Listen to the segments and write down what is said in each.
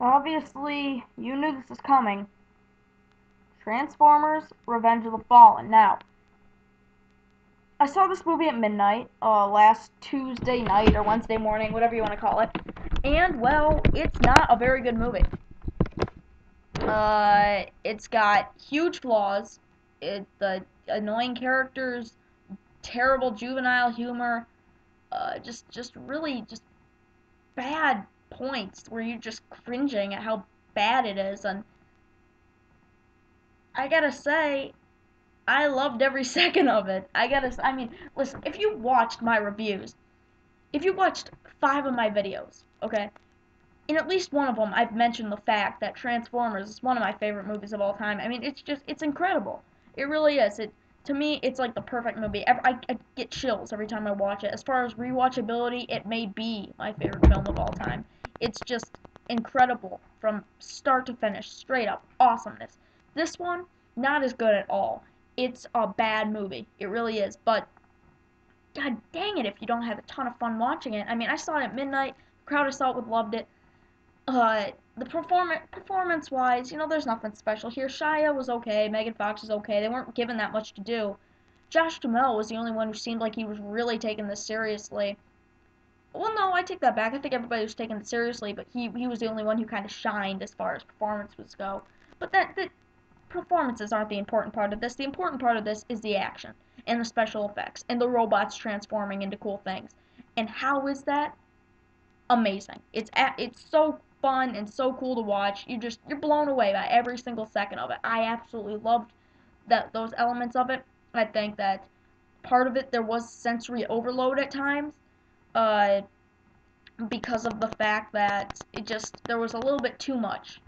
Obviously, you knew this was coming. Transformers: Revenge of the Fallen. Now, I saw this movie at midnight, last Tuesday night or Wednesday morning, whatever you want to call it. And, well, it's not a very good movie. It's got huge flaws. The annoying characters, terrible juvenile humor, just really just bad points where you're just cringing at how bad it is. And I gotta say, I loved every second of it. I mean, listen, if you watched my reviews, if you watched 5 of my videos, okay, in at least one of them, I've mentioned the fact that Transformers is one of my favorite movies of all time. I mean, it's incredible. It really is. To me, it's like the perfect movie. I get chills every time I watch it. As far as rewatchability, it may be my favorite film of all time. It's just incredible from start to finish, straight up awesomeness. This one, not as good at all. It's a bad movie. It really is. But god dang it, if you don't have a ton of fun watching it. I mean, I saw it at midnight. The crowd I saw it with loved it. The performance wise, there's nothing special here. Shia was okay, Megan Fox is okay. They weren't given that much to do. Josh Duhamel was the only one who seemed like he was really taking this seriously. Well, no, I take that back. I think everybody was taking it seriously, but he was the only one who kind of shined as far as performances go. But the performances aren't the important part of this. The important part of this is the action and the special effects and the robots transforming into cool things. And how is that? Amazing. It's so fun and so cool to watch. You're blown away by every single second of it. I absolutely loved those elements of it. I think that part of it there was sensory overload at times, uh, because of the fact that there was a little bit too much.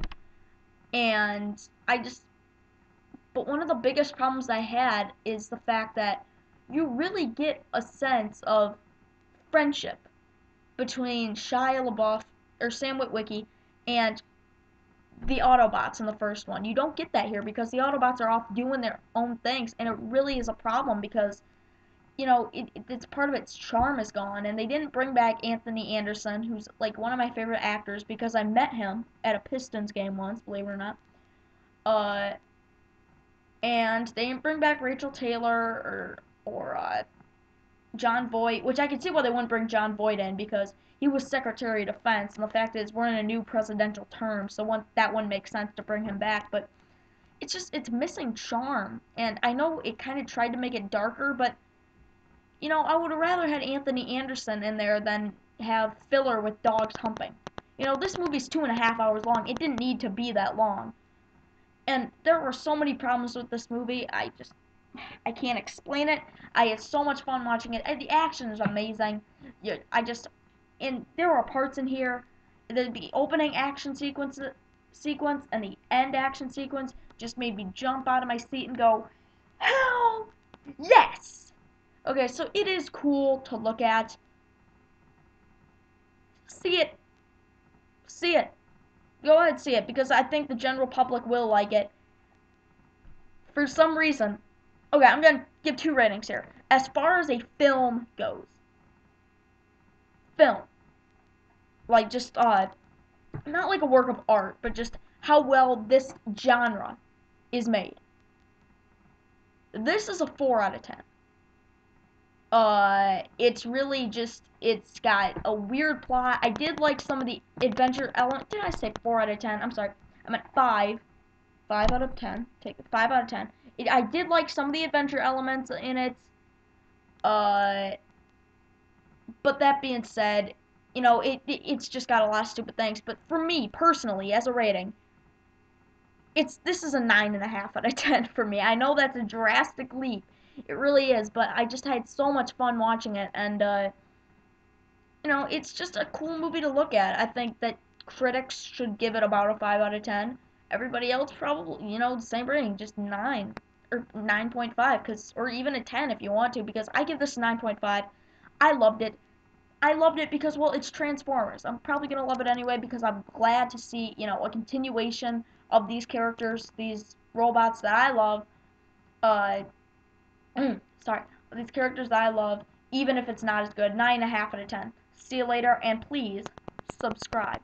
And but one of the biggest problems I had is the fact that you really get a sense of friendship between Shia LaBeouf or Sam Witwicky and the Autobots in the first one. You don't get that here because the Autobots are off doing their own things, and it really is a problem because it's part of its charm is gone, and they didn't bring back Anthony Anderson, who's like one of my favorite actors because I met him at a Pistons game once, believe it or not. Uh, and they didn't bring back Rachel Taylor or John Voight, which I can see why they wouldn't bring John Voight in because he was Secretary of Defense, and the fact is we're in a new presidential term, so that wouldn't make sense to bring him back. But it's missing charm, and I know it kind of tried to make it darker, but I would have rather had Anthony Anderson in there than have filler with dogs humping. This movie's 2.5 hours long. It didn't need to be that long, and there were so many problems with this movie. I can't explain it. I had so much fun watching it. The action is amazing. And there are parts in here. The opening action sequence and the end action sequence just made me jump out of my seat and go, hell yes! Okay, so it is cool to look at. See it. See it. Go ahead, see it, because I think the general public will like it. For some reason, okay, I'm gonna give 2 ratings here. As far as a film goes, film, like just not like a work of art, but just how well this genre is made. This is a 4 out of 10. It's really it's got a weird plot. I did like some of the adventure element. Did I say 4 out of 10? I'm sorry, I'm at 5. 5 out of 10. Take it, 5 out of 10. I did like some of the adventure elements in it. Uh, but that being said, it's just got a lot of stupid things. But for me personally, as a rating, this is a 9.5 out of 10 for me. I know that's a drastic leap. It really is, but I just had so much fun watching it, and it's just a cool movie to look at. I think that critics should give it about a 5 out of 10. Everybody else probably, the same rating, just 9 or 9.5, or even a 10 if you want to, because I give this a 9.5. I loved it. I loved it because, well, it's Transformers. I'm probably gonna love it anyway because I'm glad to see, a continuation of these characters, these robots that I love. Uh, sorry, these characters that I love, even if it's not as good. 9.5 out of 10. See you later, and please subscribe.